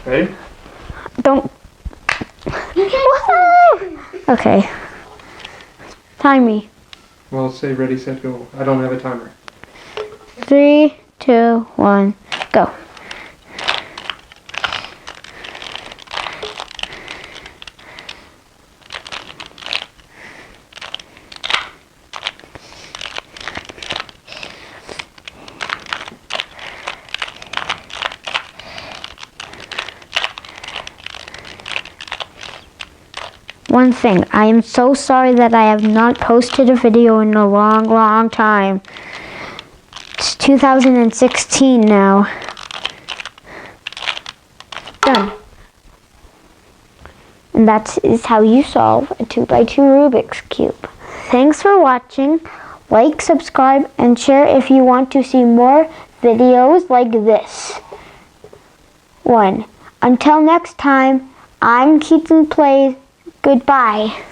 Ready? Don't. Okay. Time me. Well, say ready, set, go. I don't have a timer. 3, 2, 1, go. One thing, I am so sorry that I have not posted a video in a long time. It's 2016 now. Done. And that is how you solve a 2x2 Rubik's Cube. Thanks for watching. Like, subscribe, and share if you want to see more videos like this one. Until next time, I'm KeatonPlayz. Goodbye.